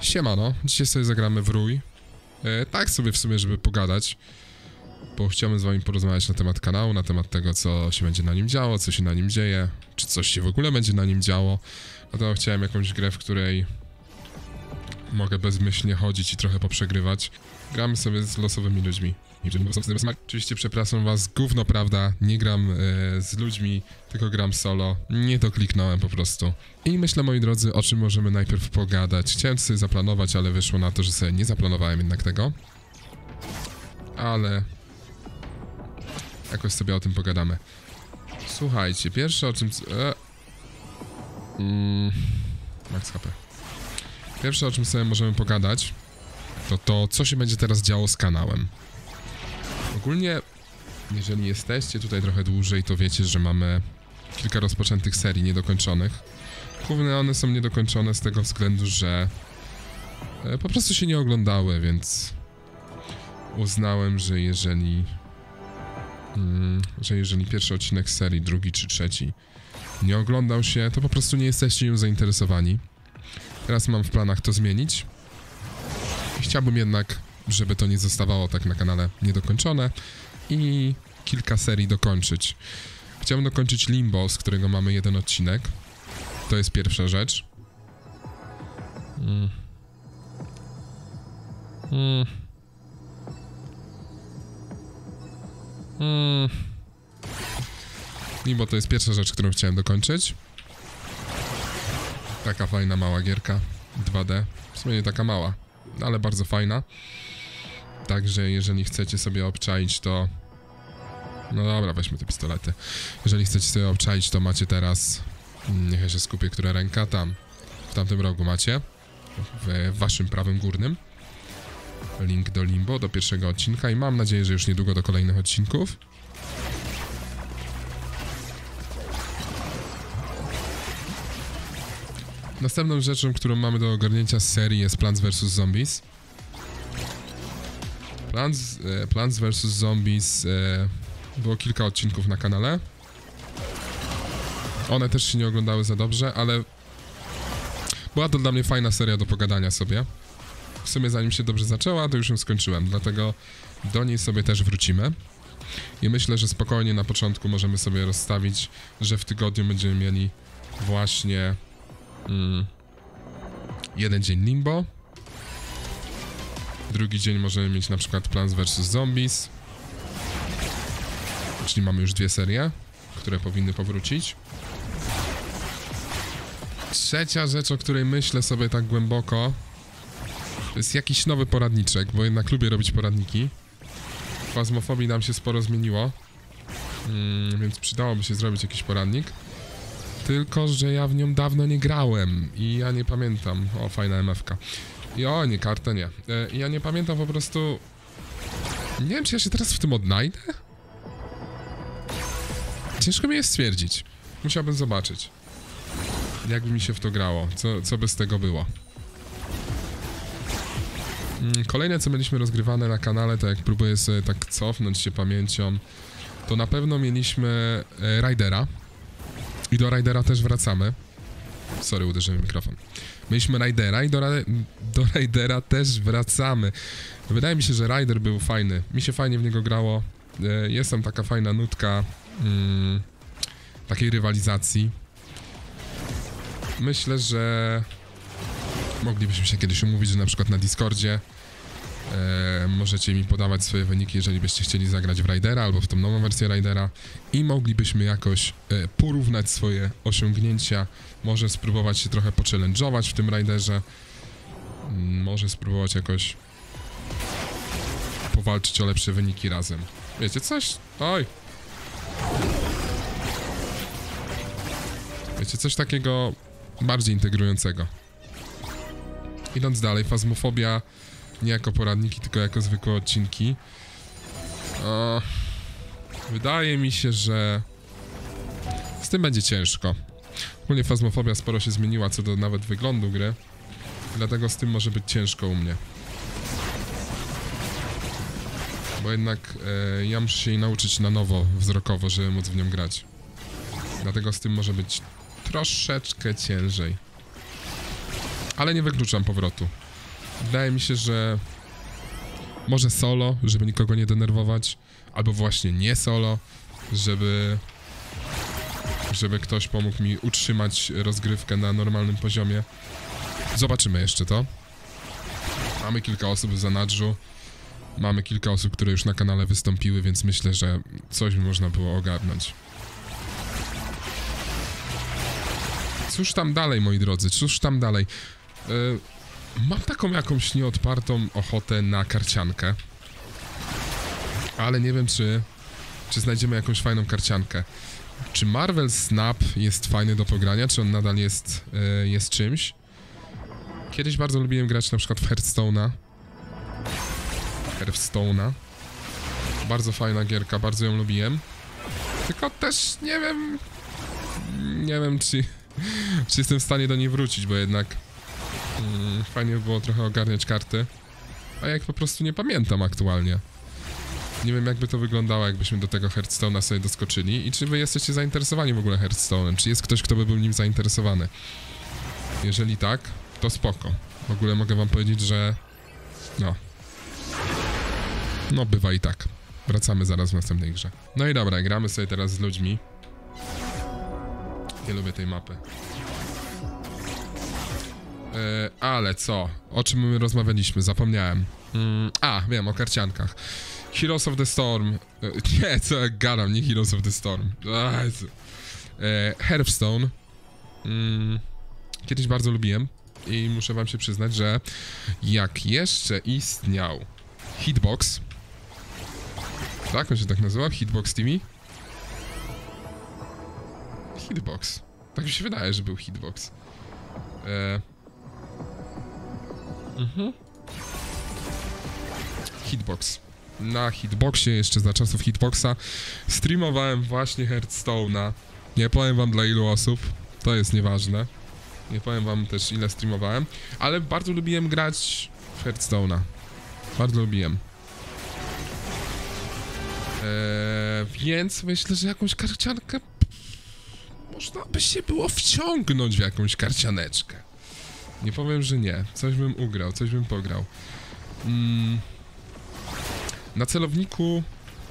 Siemano, dzisiaj sobie zagramy w Rój. Tak sobie w sumie, żeby pogadać. Bo chciałbym z wami porozmawiać na temat kanału, na temat tego, co się będzie na nim działo, co się na nim dzieje, czy coś się w ogóle będzie na nim działo. Dlatego chciałem jakąś grę, w której mogę bezmyślnie chodzić i trochę poprzegrywać. Gramy sobie z losowymi ludźmi. Oczywiście przepraszam was, gówno prawda, nie gram z ludźmi, tylko gram solo. Nie to kliknąłem po prostu. I myślę, moi drodzy, o czym możemy najpierw pogadać. Chciałem sobie zaplanować, ale wyszło na to, że sobie nie zaplanowałem jednak tego. Ale jakoś sobie o tym pogadamy. Słuchajcie, pierwsze o czym... Max HP. Pierwsze o czym sobie możemy pogadać, to co się będzie teraz działo z kanałem. Ogólnie, jeżeli jesteście tutaj trochę dłużej, to wiecie, że mamy kilka rozpoczętych serii niedokończonych. Głównie one są niedokończone z tego względu, że po prostu się nie oglądały, więc uznałem, że jeżeli pierwszy odcinek serii, drugi czy trzeci nie oglądał się, to po prostu nie jesteście nią zainteresowani. Teraz mam w planach to zmienić. Chciałbym jednak, żeby to nie zostawało tak na kanale niedokończone i kilka serii dokończyć. Chciałbym dokończyć Limbo, z którego mamy jeden odcinek. To jest pierwsza rzecz. Limbo to jest pierwsza rzecz, którą chciałem dokończyć. Taka fajna, mała gierka 2D. W sumie nie taka mała, ale bardzo fajna. Także jeżeli chcecie sobie obczaić, to... No dobra, weźmy te pistolety. Jeżeli chcecie sobie obczaić, to macie teraz... Niech ja się skupię, która ręka. Tam. W tamtym rogu macie. W waszym prawym górnym. Link do Limbo, do pierwszego odcinka. I mam nadzieję, że już niedługo do kolejnych odcinków. Następną rzeczą, którą mamy do ogarnięcia z serii, jest Plants vs Zombies. Plants vs Zombies było kilka odcinków na kanale. One też się nie oglądały za dobrze, ale była to dla mnie fajna seria do pogadania sobie. W sumie zanim się dobrze zaczęła, to już ją skończyłem, dlatego do niej sobie też wrócimy. I myślę, że spokojnie na początku możemy sobie rozstawić, że w tygodniu będziemy mieli właśnie jeden dzień Limbo. Drugi dzień możemy mieć na przykład Plants vs Zombies. Czyli mamy już dwie serie, które powinny powrócić. Trzecia rzecz, o której myślę sobie tak głęboko, to jest jakiś nowy poradniczek, bo jednak lubię robić poradniki. W Phasmophobia nam się sporo zmieniło, więc przydałoby się zrobić jakiś poradnik. Tylko że ja w nią dawno nie grałem i ja nie pamiętam. O, fajna MF-ka. Nie, kartę nie. Ja nie pamiętam po prostu... Nie wiem, czy ja się teraz w tym odnajdę? Ciężko mi jest stwierdzić. Musiałbym zobaczyć, jakby mi się w to grało, co by z tego było. Kolejne, co mieliśmy rozgrywane na kanale, to jak próbuję sobie tak cofnąć się pamięcią, to na pewno mieliśmy Raidera. I do Raidera też wracamy. Sorry, uderzyłem w mikrofon. Mieliśmy Raidera i do Raidera też wracamy. Wydaje mi się, że Raider był fajny. Mi się fajnie w niego grało. Jest tam taka fajna nutka takiej rywalizacji. Myślę, że moglibyśmy się kiedyś umówić, że na przykład na Discordzie możecie mi podawać swoje wyniki, jeżeli byście chcieli zagrać w Raidera albo w tą nową wersję Raidera i moglibyśmy jakoś porównać swoje osiągnięcia, może spróbować się trochę pochallenge'ować w tym Raiderze, może spróbować jakoś powalczyć o lepsze wyniki razem. Wiecie coś? Oj! Wiecie, coś takiego bardziej integrującego. Idąc dalej, Phasmophobia nie jako poradniki, tylko jako zwykłe odcinki. Wydaje mi się, że z tym będzie ciężko. Ogólnie Phasmophobia sporo się zmieniła co do nawet wyglądu gry, dlatego z tym może być ciężko u mnie. Bo jednak ja muszę się jej nauczyć na nowo, wzrokowo, żeby móc w nią grać. Dlatego z tym może być troszeczkę ciężej. Ale nie wykluczam powrotu. Wydaje mi się, że może solo, żeby nikogo nie denerwować, albo właśnie nie solo, żeby ktoś pomógł mi utrzymać rozgrywkę na normalnym poziomie. Zobaczymy jeszcze to. Mamy kilka osób w zanadrzu. Mamy kilka osób, które już na kanale wystąpiły, więc myślę, że coś by można było ogarnąć. Cóż tam dalej, moi drodzy, cóż tam dalej? Mam taką jakąś nieodpartą ochotę na karciankę. Ale nie wiem, czy znajdziemy jakąś fajną karciankę. Czy Marvel Snap jest fajny do pogrania, czy on nadal jest czymś? Kiedyś bardzo lubiłem grać na przykład w Hearthstone'a. Bardzo fajna gierka, bardzo ją lubiłem. Tylko też nie wiem czy jestem w stanie do niej wrócić, bo jednak fajnie by było trochę ogarniać karty. A jak po prostu nie pamiętam aktualnie. Nie wiem, jakby to wyglądało, jakbyśmy do tego Hearthstone'a sobie doskoczyli i czy wy jesteście zainteresowani w ogóle Hearthstone'em, czy jest ktoś, kto by był nim zainteresowany. Jeżeli tak, to spoko. W ogóle mogę wam powiedzieć, że no bywa i tak. Wracamy zaraz w następnej grze. No i dobra, gramy sobie teraz z ludźmi. Nie lubię tej mapy. Ale co? O czym my rozmawialiśmy? Zapomniałem. Wiem, o karciankach. Heroes of the Storm. Nie, co jak gadam, nie Heroes of the Storm. Hearthstone. Kiedyś bardzo lubiłem i muszę wam się przyznać, że jak jeszcze istniał Hitbox, tak? On się tak nazywał? Hitbox TV? Hitbox. Tak mi się wydaje, że był Hitbox. Hitbox. Na Hitboxie, jeszcze za czasów Hitboxa, streamowałem właśnie Hearthstone'a. Nie powiem wam dla ilu osób, to jest nieważne. Nie powiem wam też ile streamowałem, ale bardzo lubiłem grać w Hearthstone'a. Bardzo lubiłem. Więc myślę, że jakąś karciankę można by się było wciągnąć w jakąś karcianeczkę. Nie powiem, że nie. Coś bym ugrał, coś bym pograł. Na celowniku...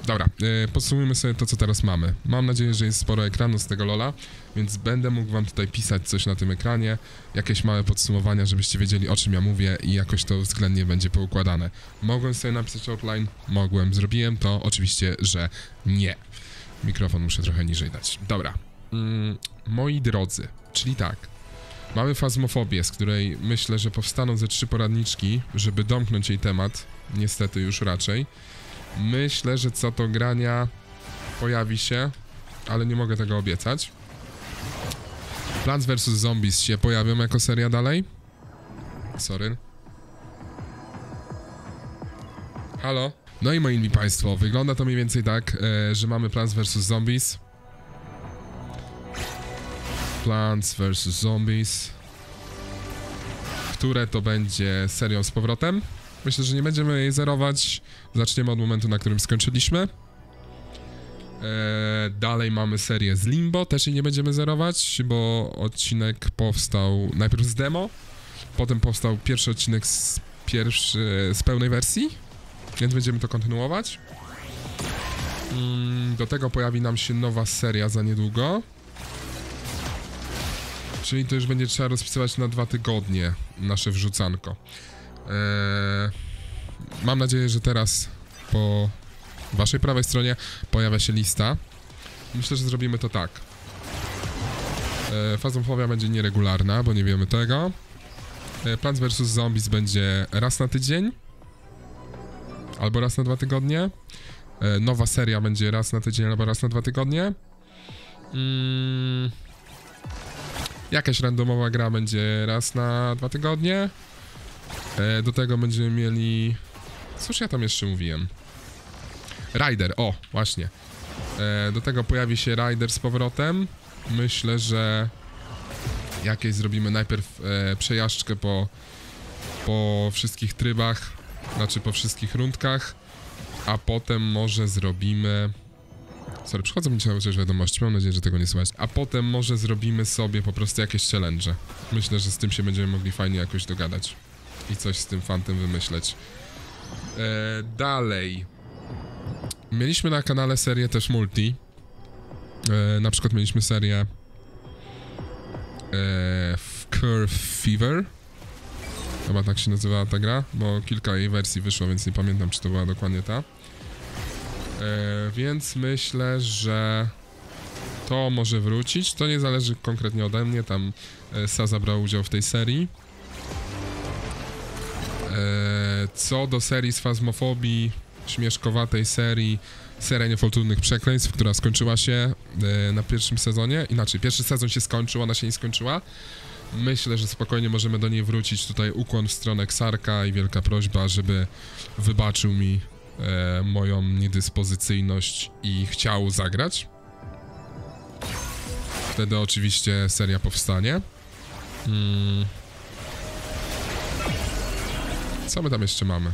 Dobra, podsumujmy sobie to, co teraz mamy. Mam nadzieję, że jest sporo ekranu z tego LoL'a, więc będę mógł wam tutaj pisać coś na tym ekranie, jakieś małe podsumowania, żebyście wiedzieli, o czym ja mówię i jakoś to względnie będzie poukładane. Mogłem sobie napisać outline? Mogłem. Zrobiłem to? Oczywiście, że nie. Mikrofon muszę trochę niżej dać. Dobra. Moi drodzy, czyli tak. Mamy fazmofobię, z której myślę, że powstaną ze 3 poradniczki, żeby domknąć jej temat. Niestety już raczej. Myślę, że co do grania pojawi się, ale nie mogę tego obiecać. Plants vs Zombies się pojawią jako seria dalej. Sorry. Halo? No i moi państwo, wygląda to mniej więcej tak, że mamy Plants vs Zombies. Plants vs Zombies, które to będzie serią z powrotem. Myślę, że nie będziemy jej zerować. Zaczniemy od momentu, na którym skończyliśmy. Dalej mamy serię z Limbo, też jej nie będziemy zerować, bo odcinek powstał najpierw z demo, potem powstał pierwszy odcinek z pełnej wersji, więc będziemy to kontynuować. Do tego pojawi nam się nowa seria za niedługo. Czyli to już będzie trzeba rozpisywać na 2 tygodnie nasze wrzucanko. Mam nadzieję, że teraz po waszej prawej stronie pojawia się lista. Myślę, że zrobimy to tak. Fazmofobia będzie nieregularna, bo nie wiemy tego. Plants vs Zombies będzie raz na tydzień. Albo raz na 2 tygodnie. Nowa seria będzie raz na tydzień albo raz na 2 tygodnie. Jakaś randomowa gra będzie raz na 2 tygodnie. Do tego będziemy mieli... Cóż ja tam jeszcze mówiłem? Rider, o, właśnie. Do tego pojawi się Rider z powrotem. Myślę, że jakieś zrobimy najpierw przejażdżkę po wszystkich trybach, znaczy po wszystkich rundkach, a potem może zrobimy... Sorry, przychodzą mi cały czas wiadomości, mam nadzieję, że tego nie słychać. A potem może zrobimy sobie po prostu jakieś challenge. Myślę, że z tym się będziemy mogli fajnie jakoś dogadać. i coś z tym fantem wymyśleć. Dalej. Mieliśmy na kanale serię też multi. Na przykład mieliśmy serię Curve Fever. Chyba tak się nazywała ta gra, bo kilka jej wersji wyszło, więc nie pamiętam, czy to była dokładnie ta. Więc myślę, że to może wrócić. To nie zależy konkretnie ode mnie, tam Saza brał udział w tej serii. Co do serii z Fazmofobii, śmieszkowatej serii, seria Niefortunnych Przekleństw, która skończyła się na pierwszym sezonie. Inaczej, pierwszy sezon się skończył, ona się nie skończyła. Myślę, że spokojnie możemy do niej wrócić. Tutaj ukłon w stronę Xarka i wielka prośba, żeby wybaczył mi moją niedyspozycyjność i chciał zagrać. Wtedy oczywiście seria powstanie. Co my tam jeszcze mamy?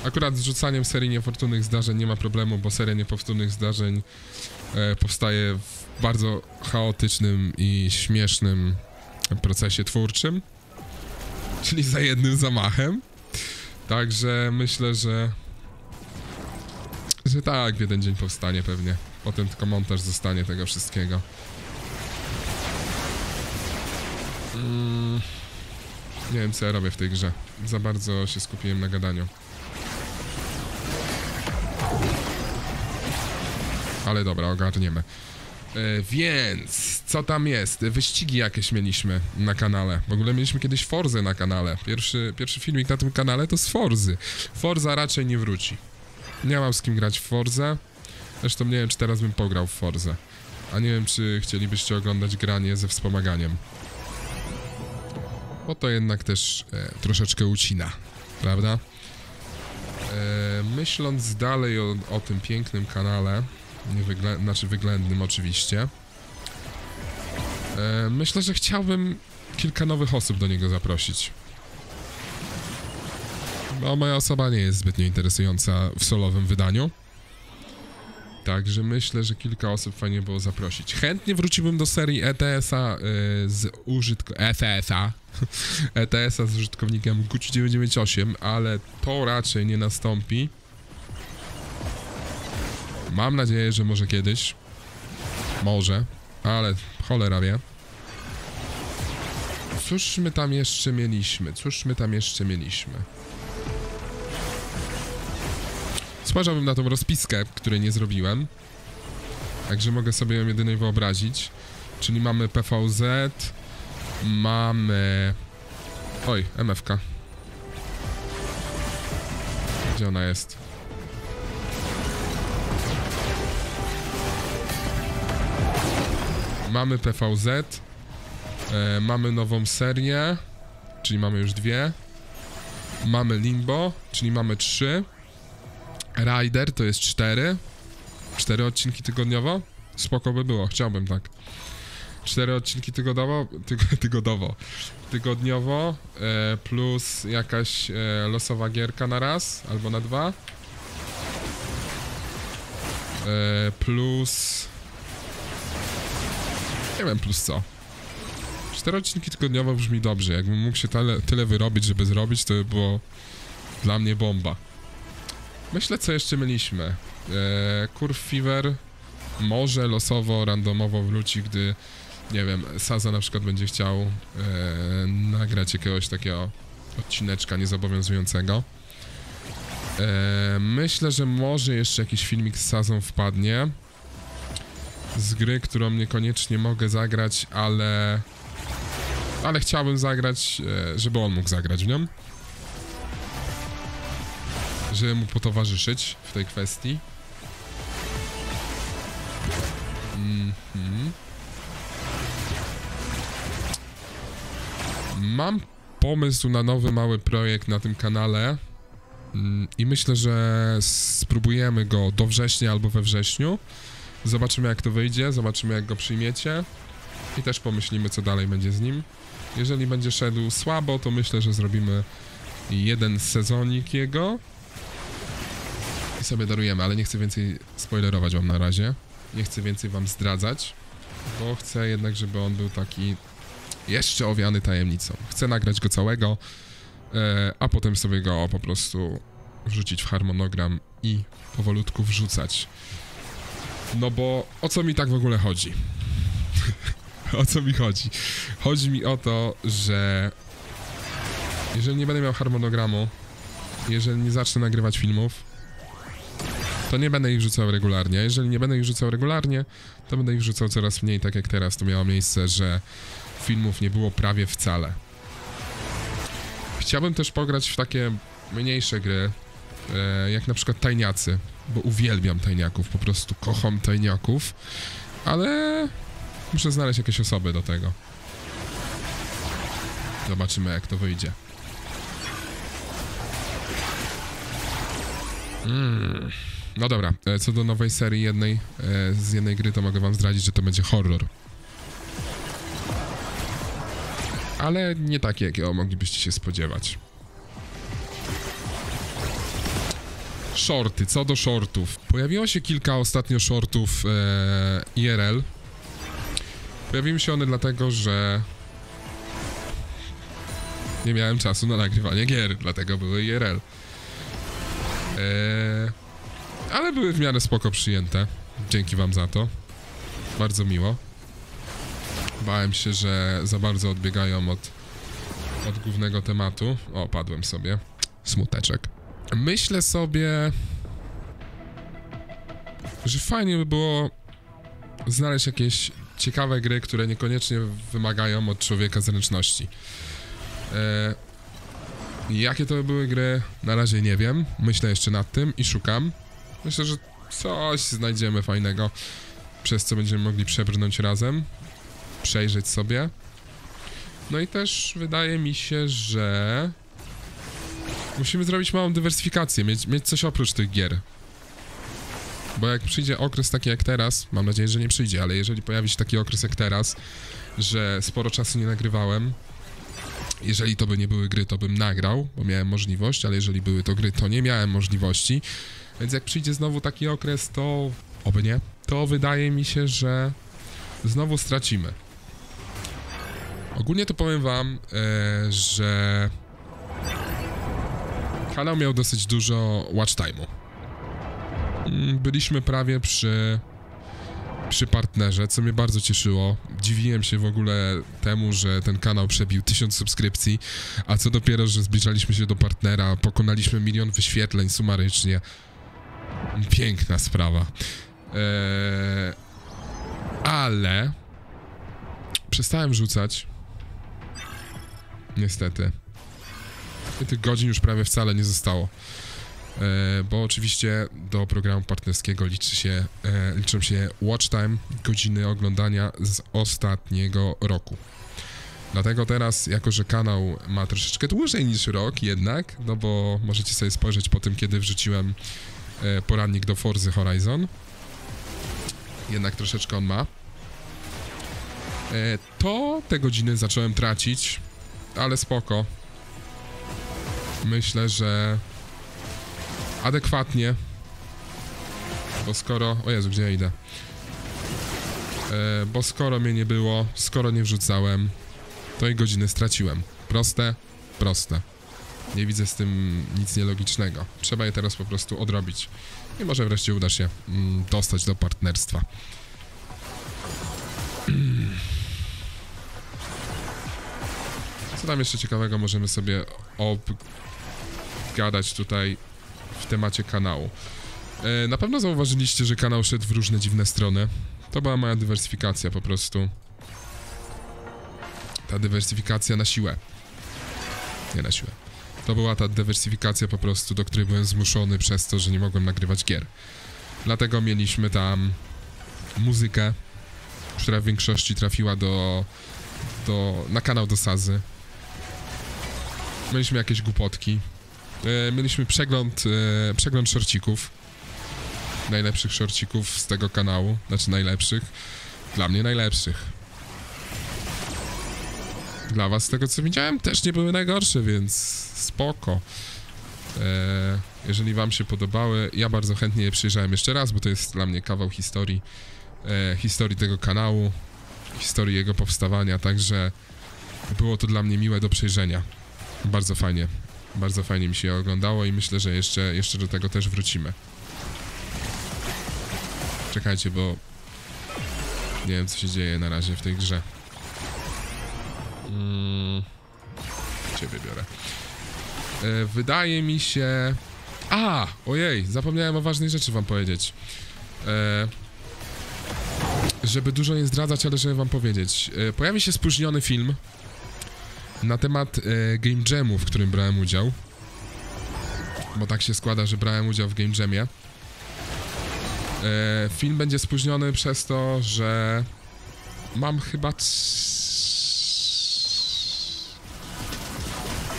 Akurat z rzucaniem serii Niefortunnych Zdarzeń nie ma problemu, bo seria Niefortunnych Zdarzeń powstaje w bardzo chaotycznym i śmiesznym procesie twórczym, czyli za jednym zamachem. Także myślę, że tak, w jeden dzień powstanie pewnie. Potem tylko montaż zostanie tego wszystkiego. Nie wiem, co ja robię w tej grze. Za bardzo się skupiłem na gadaniu. Ale dobra, ogarniemy. Więc, co tam jest? Wyścigi jakieś mieliśmy na kanale. W ogóle mieliśmy kiedyś Forzę na kanale. Pierwszy filmik na tym kanale to z Forzy. Forza raczej nie wróci. Nie mam z kim grać w Forzę. Zresztą nie wiem, czy teraz bym pograł w Forzę. A nie wiem, czy chcielibyście oglądać granie ze wspomaganiem. Bo to jednak też troszeczkę ucina, prawda? Myśląc dalej o tym pięknym kanale, wyględnym oczywiście, myślę, że chciałbym kilka nowych osób do niego zaprosić. Bo moja osoba nie jest zbytnio interesująca w solowym wydaniu. Także myślę, że kilka osób fajnie było zaprosić. Chętnie wróciłbym do serii ETS-a ETS-a z użytkownikiem Gucci998, ale to raczej nie nastąpi. Mam nadzieję, że może kiedyś. Może, ale cholera wie. Cóż my tam jeszcze mieliśmy? Spojrzałbym na tą rozpiskę, której nie zrobiłem. Także mogę sobie ją jedynie wyobrazić. Czyli mamy PVZ, mamy... Oj, MFK. Gdzie ona jest? Mamy PVZ, mamy nową serię, czyli mamy już 2. Mamy Limbo, czyli mamy 3. Rider to jest 4. 4 odcinki tygodniowo? Spoko by było, chciałbym tak. 4 odcinki tygodniowo, plus jakaś losowa gierka na raz, albo na 2. Plus... Nie wiem plus co. 4 odcinki tygodniowo brzmi dobrze. Jakbym mógł się tyle wyrobić, żeby zrobić, to by było dla mnie bomba. Myślę, co jeszcze mieliśmy. Curve Fever może losowo, randomowo wróci, gdy, nie wiem, Saza na przykład będzie chciał nagrać jakiegoś takiego odcineczka niezobowiązującego. Myślę, że może jeszcze jakiś filmik z Sazą wpadnie. Z gry, którą niekoniecznie mogę zagrać, ale chciałbym zagrać, żeby on mógł zagrać w nią. Żeby mu potowarzyszyć w tej kwestii. Mam pomysł na nowy mały projekt na tym kanale i myślę, że spróbujemy go do września albo we wrześniu. Zobaczymy, jak to wyjdzie, zobaczymy, jak go przyjmiecie i też pomyślimy, co dalej będzie z nim. Jeżeli będzie szedł słabo, to myślę, że zrobimy jeden sezonik jego i sobie darujemy, ale nie chcę więcej spoilerować wam na razie. Nie chcę więcej wam zdradzać, bo chcę jednak, żeby on był taki jeszcze owiany tajemnicą. Chcę nagrać go całego, a potem sobie go po prostu wrzucić w harmonogram i powolutku wrzucać. No bo o co mi tak w ogóle chodzi? O co mi chodzi? Chodzi mi o to, że jeżeli nie będę miał harmonogramu, jeżeli nie zacznę nagrywać filmów, to nie będę ich wrzucał regularnie. A jeżeli nie będę ich wrzucał regularnie, to będę ich wrzucał coraz mniej, tak jak teraz to miało miejsce, że filmów nie było prawie wcale. Chciałbym też pograć w takie mniejsze gry, jak na przykład tajniacy, bo uwielbiam tajniaków, po prostu kocham tajniaków, ale muszę znaleźć jakieś osoby do tego. Zobaczymy, jak to wyjdzie. No dobra, co do nowej serii z jednej gry, to mogę wam zdradzić, że to będzie horror. Ale nie takie, jakiego moglibyście się spodziewać. Shorty, co do shortów. Pojawiło się kilka ostatnio shortów IRL. Pojawiły się one dlatego, że nie miałem czasu na nagrywanie gier, dlatego były IRL. Ale były w miarę spoko przyjęte. Dzięki wam za to. Bardzo miło. Bałem się, że za bardzo odbiegają od głównego tematu. O, padłem sobie. Smuteczek. Myślę sobie, że fajnie by było znaleźć jakieś ciekawe gry, które niekoniecznie wymagają od człowieka zręczności. Jakie to by były gry? Na razie nie wiem. Myślę jeszcze nad tym i szukam. Myślę, że coś znajdziemy fajnego, przez co będziemy mogli przebrnąć razem, przejrzeć sobie. No i też wydaje mi się, że musimy zrobić małą dywersyfikację, mieć coś oprócz tych gier. Bo jak przyjdzie okres taki jak teraz, mam nadzieję, że nie przyjdzie, ale jeżeli pojawi się taki okres jak teraz, że sporo czasu nie nagrywałem, jeżeli to by nie były gry, to bym nagrał, bo miałem możliwość, ale jeżeli były to gry, to nie miałem możliwości. Więc jak przyjdzie znowu taki okres, to oby nie, to wydaje mi się, że znowu stracimy. Ogólnie to powiem wam, że kanał miał dosyć dużo watch time'u. Byliśmy prawie przy partnerze, co mnie bardzo cieszyło. Dziwiłem się w ogóle temu, że ten kanał przebił 1000 subskrypcji, a co dopiero, że zbliżaliśmy się do partnera, pokonaliśmy 1 000 000 wyświetleń sumarycznie. Piękna sprawa. Ale przestałem rzucać. Niestety. I tych godzin już prawie wcale nie zostało. Bo oczywiście do programu partnerskiego liczą się watch time, godziny oglądania z ostatniego roku. Dlatego teraz, jako że kanał ma troszeczkę dłużej niż rok jednak, no bo możecie sobie spojrzeć po tym, kiedy wrzuciłem porannik do Forzy Horizon. Jednak troszeczkę on ma. To te godziny zacząłem tracić, ale spoko. Myślę, że adekwatnie, bo skoro... O Jezu, gdzie ja idę? Bo skoro mnie nie było, skoro nie wrzucałem, to i godziny straciłem. Proste? Proste. Nie widzę z tym nic nielogicznego. Trzeba je teraz po prostu odrobić. I może wreszcie uda się dostać do partnerstwa. Co tam jeszcze ciekawego możemy sobie obgadać tutaj w temacie kanału? Na pewno zauważyliście, że kanał szedł w różne dziwne strony. To była moja dywersyfikacja po prostu. Ta dywersyfikacja na siłę. Nie na siłę. To była ta dywersyfikacja po prostu, do której byłem zmuszony przez to, że nie mogłem nagrywać gier. Dlatego mieliśmy tam muzykę, która w większości trafiła na kanał do Sazy. Mieliśmy jakieś głupotki. Mieliśmy przegląd shorcików. Najlepszych shorcików z tego kanału. Znaczy najlepszych. Dla mnie najlepszych. Dla was, z tego co widziałem, też nie były najgorsze, więc spoko. Jeżeli wam się podobały, ja bardzo chętnie je przyjrzałem jeszcze raz, bo to jest dla mnie kawał historii tego kanału, historii jego powstawania, także było to dla mnie miłe do przejrzenia. Bardzo fajnie. Bardzo fajnie mi się je oglądało i myślę, że jeszcze do tego też wrócimy. Czekajcie, bo nie wiem, co się dzieje na razie w tej grze. Ciebie biorę. Wydaje mi się... Ojej, zapomniałem o ważnej rzeczy wam powiedzieć. Żeby dużo nie zdradzać, ale żeby wam powiedzieć. Pojawi się spóźniony film na temat Game Jamu, w którym brałem udział. Bo tak się składa, że brałem udział w Game Jamie. Film będzie spóźniony przez to, że mam chyba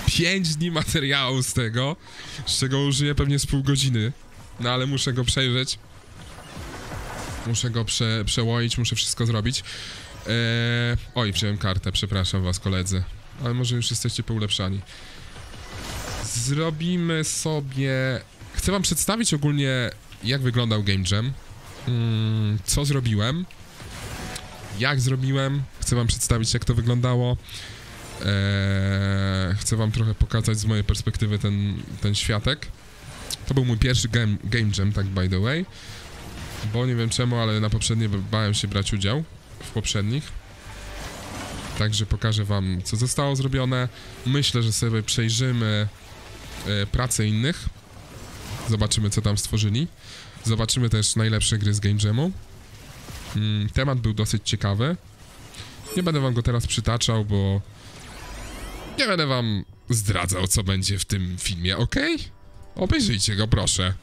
5 dni materiału z tego, z czego użyję pewnie z pół godziny. No ale muszę go przejrzeć. Muszę go przełoić, muszę wszystko zrobić. Oj, wziąłem kartę, przepraszam was koledzy. Ale może już jesteście poulepszani. Zrobimy sobie... Chcę wam przedstawić ogólnie, jak wyglądał Game Jam. Co zrobiłem. Jak zrobiłem. Chcę wam przedstawić, jak to wyglądało. Chcę wam trochę pokazać z mojej perspektywy ten światek. To był mój pierwszy game jam, tak by the way. Bo nie wiem czemu, ale na poprzednie bałem się brać udział. W poprzednich. Także pokażę wam, co zostało zrobione. Myślę, że sobie przejrzymy pracę innych. Zobaczymy, co tam stworzyli. Zobaczymy też najlepsze gry z Game Jamu. Temat był dosyć ciekawy. Nie będę wam go teraz przytaczał, bo nie będę wam zdradzał, co będzie w tym filmie, ok? Obejrzyjcie go, proszę.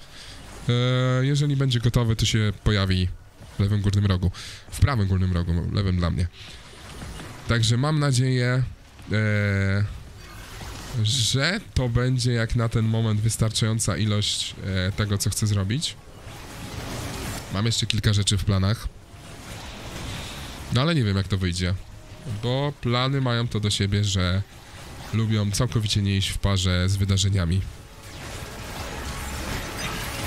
Jeżeli będzie gotowy, to się pojawi w lewym górnym rogu. W prawym górnym rogu, lewym dla mnie. Także mam nadzieję, że to będzie jak na ten moment wystarczająca ilość tego, co chcę zrobić. Mam jeszcze kilka rzeczy w planach. No ale nie wiem, jak to wyjdzie. Bo plany mają to do siebie, że lubią całkowicie nie iść w parze z wydarzeniami.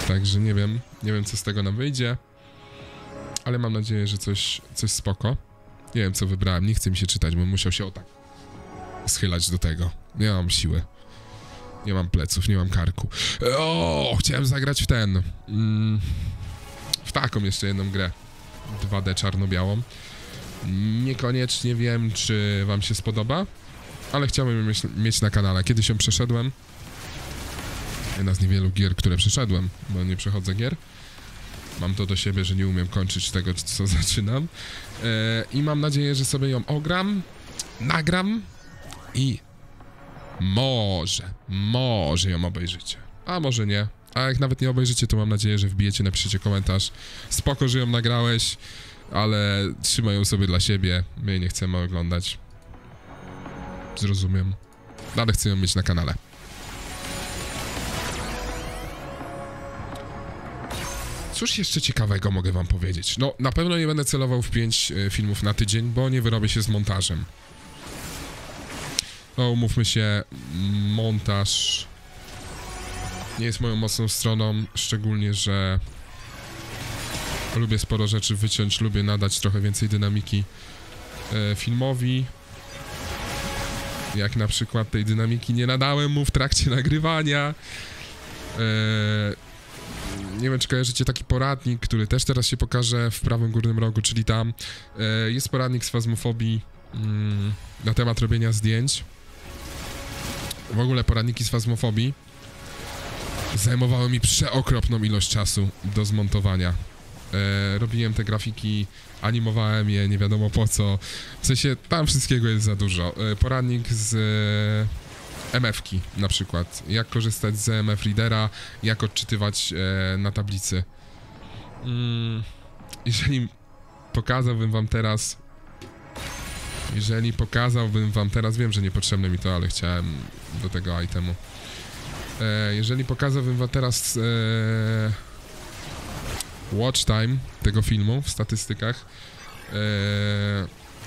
Także nie wiem, co z tego nam wyjdzie. Ale mam nadzieję, że coś spoko. Nie wiem, co wybrałem, nie chce mi się czytać, bo musiał się o tak schylać do tego. Nie mam siły. Nie mam pleców, nie mam karku. Chciałem zagrać w ten... w taką jeszcze jedną grę. 2D czarno-białą. Niekoniecznie wiem, czy wam się spodoba, ale chciałbym mieć na kanale. Kiedyś ją przeszedłem. Jedna z niewielu gier, które przeszedłem, bo nie przechodzę gier. Mam to do siebie, że nie umiem kończyć tego, co zaczynam. I mam nadzieję, że sobie ją ogram, nagram i może ją obejrzycie. A może nie. A jak nawet nie obejrzycie, to mam nadzieję, że wbijecie, napiszecie komentarz. Spoko, że ją nagrałeś, ale trzymaj ją sobie dla siebie. My nie chcemy oglądać. Zrozumiem. Ale chcę ją mieć na kanale. Cóż jeszcze ciekawego mogę wam powiedzieć? No, na pewno nie będę celował w 5 filmów na tydzień, bo nie wyrobię się z montażem. No, umówmy się, montaż nie jest moją mocną stroną, szczególnie, że lubię sporo rzeczy wyciąć, lubię nadać trochę więcej dynamiki filmowi. Jak na przykład tej dynamiki nie nadałem mu w trakcie nagrywania. Nie wiem, czy kojarzycie taki poradnik, który też teraz się pokaże w prawym górnym rogu, czyli tam jest poradnik z fazmofobii na temat robienia zdjęć. W ogóle poradniki z fazmofobii zajmowały mi przeokropną ilość czasu do zmontowania. Robiłem te grafiki, animowałem je, nie wiadomo po co. W sensie, tam wszystkiego jest za dużo. Poradnik z MF-ki na przykład. Jak korzystać z MF Readera, jak odczytywać na tablicy. Jeżeli pokazałbym wam teraz... Wiem, że niepotrzebne mi to, ale chciałem do tego itemu. Jeżeli pokazałbym wam teraz watch time tego filmu w statystykach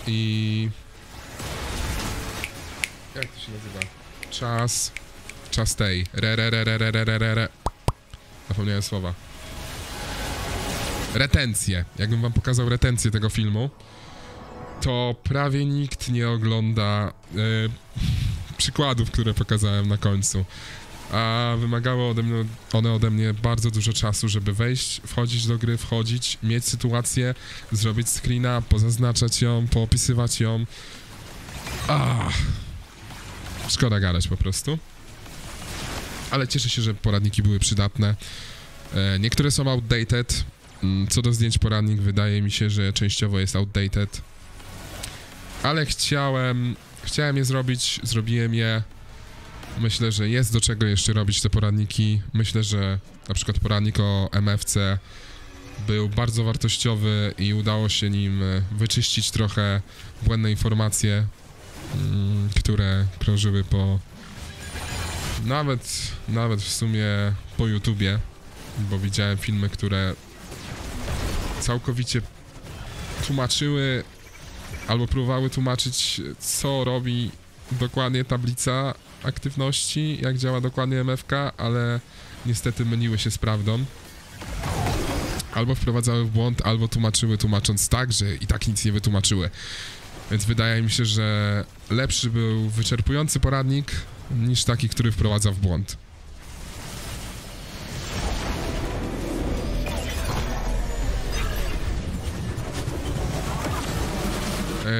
i... Jak to się nazywa? Czas tej. Zapomniałem słowa. Retencję. Jakbym wam pokazał retencję tego filmu, to prawie nikt nie ogląda przykładów, które pokazałem na końcu. A wymagały one ode mnie bardzo dużo czasu, żeby wejść, wchodzić do gry, mieć sytuację, zrobić screena, pozaznaczać ją, poopisywać ją. Szkoda gadać po prostu. Ale cieszę się, że poradniki były przydatne. Niektóre są outdated. Co do zdjęć poradnik wydaje mi się, że częściowo jest outdated. Ale chciałem je zrobić, zrobiłem je. Myślę, że jest do czego jeszcze robić te poradniki. Myślę, że na przykład poradnik o MFC był bardzo wartościowy i udało się nim wyczyścić trochę błędne informacje, które krążyły nawet w sumie po YouTubie, bo widziałem filmy, które całkowicie tłumaczyły albo próbowały tłumaczyć, co robi dokładnie tablica aktywności, jak działa dokładnie MFK, ale niestety myliły się z prawdą. Albo wprowadzały w błąd, albo tłumaczyły, tłumacząc tak, że i tak nic nie wytłumaczyły. Więc wydaje mi się, że lepszy był wyczerpujący poradnik niż taki, który wprowadza w błąd.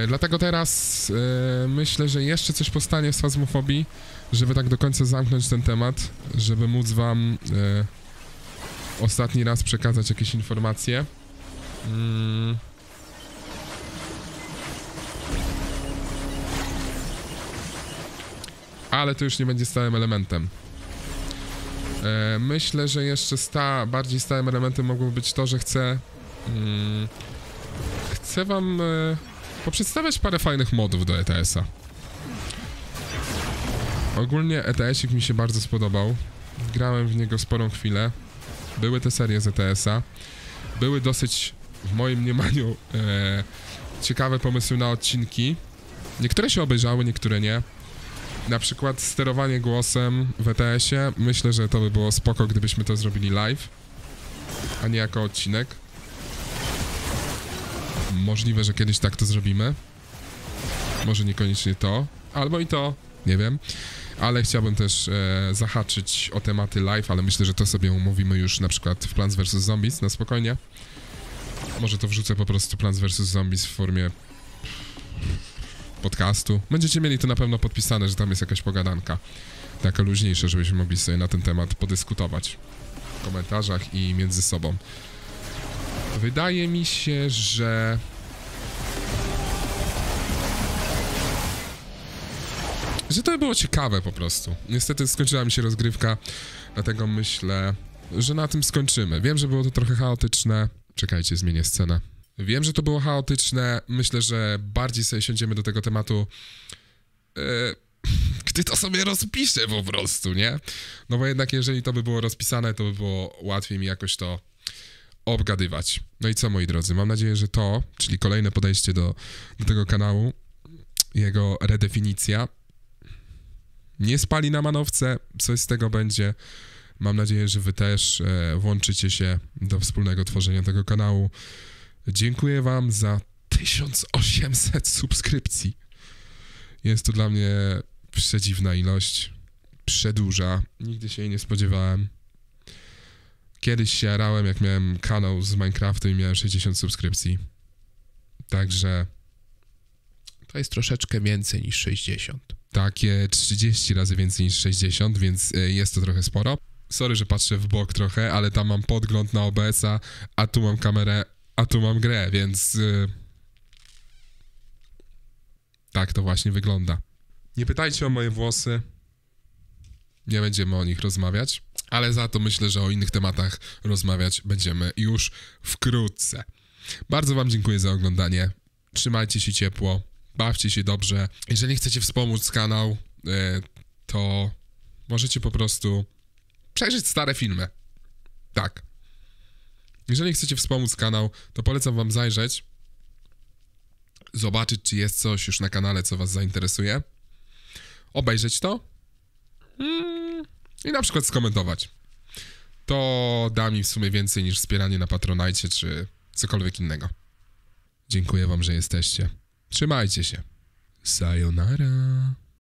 Dlatego teraz myślę, że jeszcze coś powstanie z Phasmophobia, żeby tak do końca zamknąć ten temat, żeby móc wam ostatni raz przekazać jakieś informacje. Ale to już nie będzie stałym elementem. Myślę, że jeszcze bardziej stałym elementem mogłoby być to, że chcę wam poprzedstawiać parę fajnych modów do ETS-a. Ogólnie ETS-ik mi się bardzo spodobał. Grałem w niego sporą chwilę. Były te serie z ETS-a. Były dosyć, w moim mniemaniu, ciekawe pomysły na odcinki. Niektóre się obejrzały, niektóre nie. Na przykład sterowanie głosem w ETS-ie. Myślę, że to by było spoko, gdybyśmy to zrobili live, a nie jako odcinek. Możliwe, że kiedyś tak to zrobimy. Może niekoniecznie to, albo i to, nie wiem. Ale chciałbym też zahaczyć o tematy live, ale myślę, że to sobie umówimy już na przykład w Plants vs. Zombies na spokojnie. Może to wrzucę po prostu Plants vs. Zombies w formie podcastu. Będziecie mieli to na pewno podpisane, że tam jest jakaś pogadanka. Taka luźniejsza, żebyśmy mogli sobie na ten temat podyskutować w komentarzach i między sobą. Wydaje mi się, że to by było ciekawe po prostu. Niestety skończyła mi się rozgrywka, dlatego myślę, że na tym skończymy. Wiem, że było to trochę chaotyczne. Czekajcie, zmienię scenę. Wiem, że to było chaotyczne. Myślę, że bardziej sobie siądziemy do tego tematu, gdy to sobie rozpiszę po prostu, nie? No bo jednak jeżeli to by było rozpisane, to by było łatwiej mi jakoś to obgadywać. No i co, moi drodzy, mam nadzieję, że to, czyli kolejne podejście do tego kanału, jego redefinicja, nie spali na manowce, coś z tego będzie. Mam nadzieję, że wy też włączycie się do wspólnego tworzenia tego kanału. Dziękuję wam za 1800 subskrypcji. Jest to dla mnie przedziwna ilość, przedłuża. Nigdy się jej nie spodziewałem. Kiedyś się jarałem, jak miałem kanał z Minecraftu i miałem 60 subskrypcji. Także to jest troszeczkę więcej niż 60. Takie 30 razy więcej niż 60, więc jest to trochę sporo. Sorry, że patrzę w bok trochę, ale tam mam podgląd na OBS-a, a tu mam kamerę, a tu mam grę, więc tak to właśnie wygląda. Nie pytajcie o moje włosy. Nie będziemy o nich rozmawiać, ale za to myślę, że o innych tematach rozmawiać będziemy już wkrótce. Bardzo wam dziękuję za oglądanie. Trzymajcie się ciepło, bawcie się dobrze. Jeżeli chcecie wspomóc kanał, to możecie po prostu przejrzeć stare filmy. Tak. Jeżeli chcecie wspomóc kanał, to polecam wam zajrzeć, zobaczyć, czy jest coś już na kanale, co was zainteresuje, obejrzeć to i na przykład skomentować. To da mi w sumie więcej niż wspieranie na Patronite czy cokolwiek innego. Dziękuję wam, że jesteście. Trzymajcie się. Sayonara.